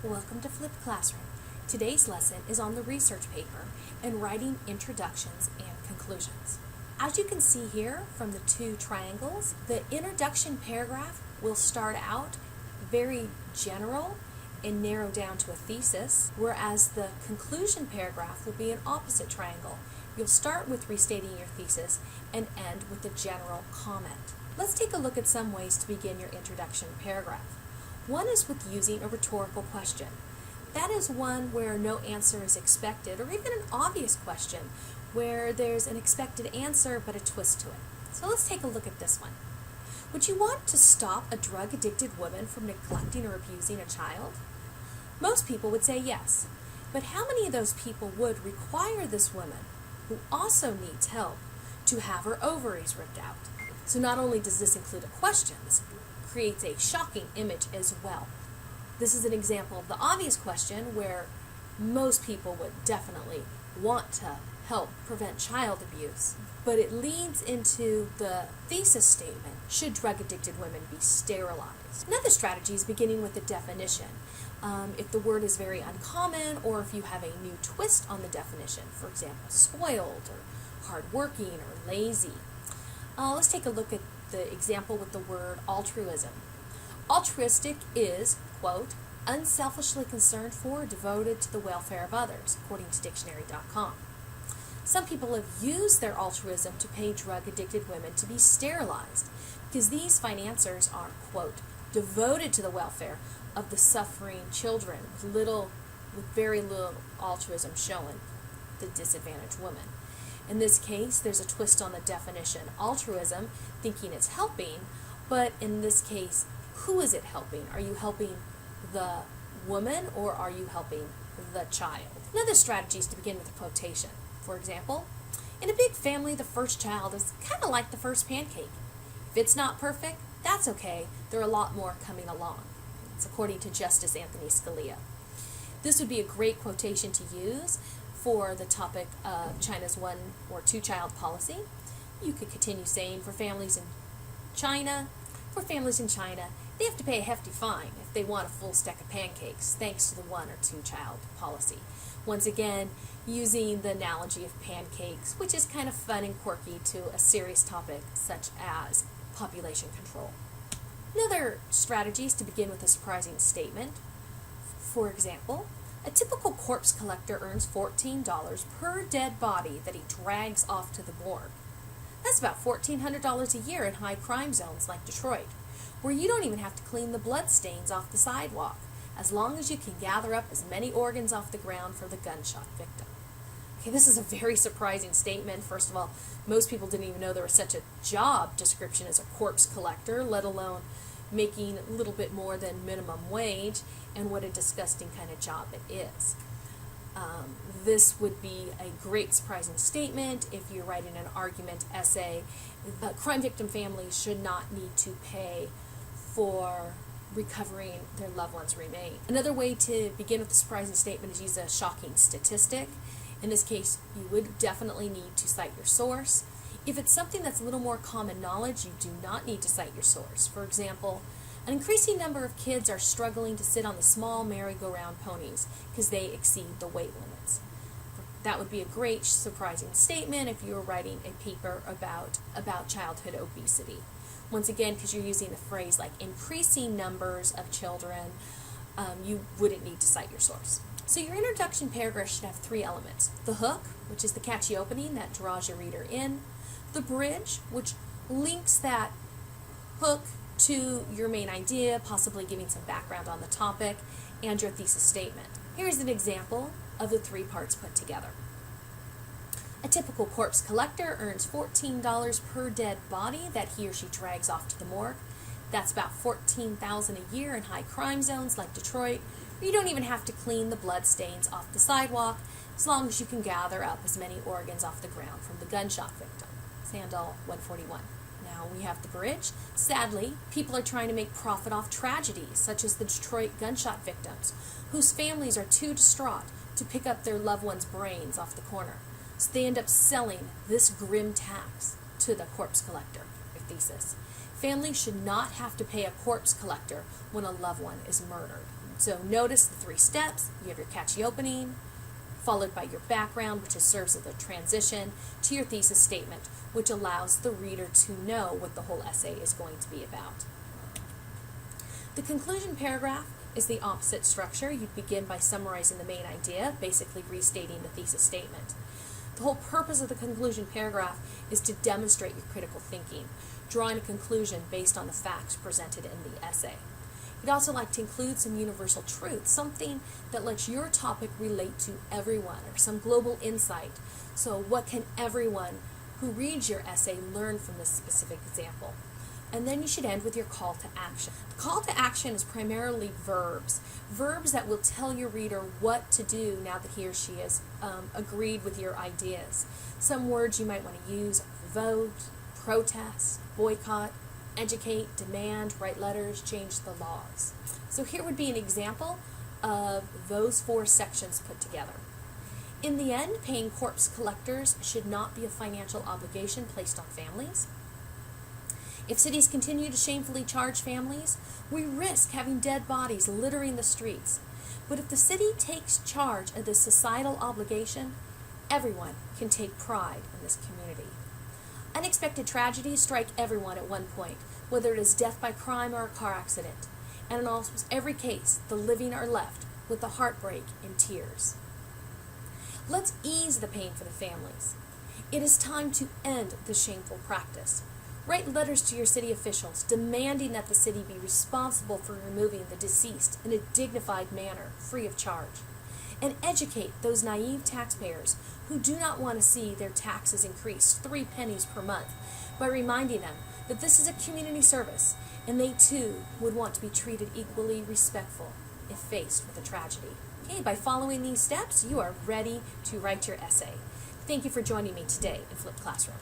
Welcome to Flipped Classroom. Today's lesson is on the research paper and writing introductions and conclusions. As you can see here from the two triangles, the introduction paragraph will start out very general and narrow down to a thesis, whereas the conclusion paragraph will be an opposite triangle. You'll start with restating your thesis and end with a general comment. Let's take a look at some ways to begin your introduction paragraph. One is with using a rhetorical question. That is one where no answer is expected, or even an obvious question where there's an expected answer but a twist to it. So let's take a look at this one. Would you want to stop a drug-addicted woman from neglecting or abusing a child? Most people would say yes, but how many of those people would require this woman, who also needs help, to have her ovaries ripped out? So not only does this include a question, this creates a shocking image as well. This is an example of the obvious question where most people would definitely want to help prevent child abuse, but it leads into the thesis statement: should drug-addicted women be sterilized? Another strategy is beginning with a definition. If the word is very uncommon, or if you have a new twist on the definition, for example, spoiled, or hardworking, or lazy. Let's take a look at the example with the word altruism. Altruistic is, quote, unselfishly concerned for or devoted to the welfare of others, according to dictionary.com. Some people have used their altruism to pay drug-addicted women to be sterilized because these financiers are, quote, devoted to the welfare of the suffering children with very little altruism shown the disadvantaged woman. In this case, there's a twist on the definition. Altruism, thinking it's helping, but in this case, who is it helping? Are you helping the woman or are you helping the child? Another strategy is to begin with a quotation. For example, in a big family, the first child is kind of like the first pancake. If it's not perfect, that's okay. There are a lot more coming along. It's according to Justice Anthony Scalia. This would be a great quotation to use for the topic of China's one or two child policy. You could continue saying for families in China, they have to pay a hefty fine if they want a full stack of pancakes, thanks to the one or two child policy. Once again, using the analogy of pancakes, which is kind of fun and quirky, to a serious topic such as population control. Another strategy is to begin with a surprising statement. For example, a typical corpse collector earns $14 per dead body that he drags off to the morgue. That's about $1,400 a year in high crime zones like Detroit, where you don't even have to clean the blood stains off the sidewalk, as long as you can gather up as many organs off the ground for the gunshot victim. Okay, this is a very surprising statement. First of all, most people didn't even know there was such a job description as a corpse collector, let alone making a little bit more than minimum wage, and what a disgusting kind of job it is. This would be a great surprising statement if you're writing an argument essay. Crime victim families should not need to pay for recovering their loved ones' remains. Another way to begin with a surprising statement is use a shocking statistic. In this case, you would definitely need to cite your source. If it's something that's a little more common knowledge, you do not need to cite your source. For example, an increasing number of kids are struggling to sit on the small merry-go-round ponies because they exceed the weight limits. That would be a great surprising statement if you were writing a paper about childhood obesity. Once again, because you're using a phrase like increasing numbers of children, you wouldn't need to cite your source. So your introduction paragraph should have three elements: the hook, which is the catchy opening that draws your reader in; the bridge, which links that hook to your main idea, possibly giving some background on the topic; and your thesis statement. Here's an example of the three parts put together. A typical corpse collector earns $14 per dead body that he or she drags off to the morgue. That's about $14,000 a year in high crime zones like Detroit, where you don't even have to clean the blood stains off the sidewalk, as long as you can gather up as many organs off the ground from the gunshot victim. Sandal 141. Now we have the bridge. Sadly, people are trying to make profit off tragedies, such as the Detroit gunshot victims, whose families are too distraught to pick up their loved ones' brains off the corner. So they end up selling this grim tax to the corpse collector. Thesis. Families should not have to pay a corpse collector when a loved one is murdered. So notice the 3 steps. You have your catchy opening, followed by your background, which serves as a transition to your thesis statement, which allows the reader to know what the whole essay is going to be about. The conclusion paragraph is the opposite structure. You begin by summarizing the main idea, basically restating the thesis statement. The whole purpose of the conclusion paragraph is to demonstrate your critical thinking, drawing a conclusion based on the facts presented in the essay. You'd also like to include some universal truth, something that lets your topic relate to everyone, or some global insight. So what can everyone who reads your essay learn from this specific example? And then you should end with your call to action. The call to action is primarily verbs that will tell your reader what to do now that he or she has agreed with your ideas. Some words you might want to use: vote, protest, boycott, educate, demand, write letters, change the laws. So here would be an example of those 4 sections put together. In the end, paying corpse collectors should not be a financial obligation placed on families. If cities continue to shamefully charge families, we risk having dead bodies littering the streets. But if the city takes charge of this societal obligation, everyone can take pride in this community. Unexpected tragedies strike everyone at one point, whether it is death by crime or a car accident. And in almost every case, the living are left with the heartbreak and tears. Let's ease the pain for the families. It is time to end the shameful practice. Write letters to your city officials demanding that the city be responsible for removing the deceased in a dignified manner, free of charge. And educate those naive taxpayers who do not want to see their taxes increase 3 pennies per month by reminding them that this is a community service and they too would want to be treated equally respectful if faced with a tragedy. Okay, by following these steps, you are ready to write your essay. Thank you for joining me today in Flipped Classroom.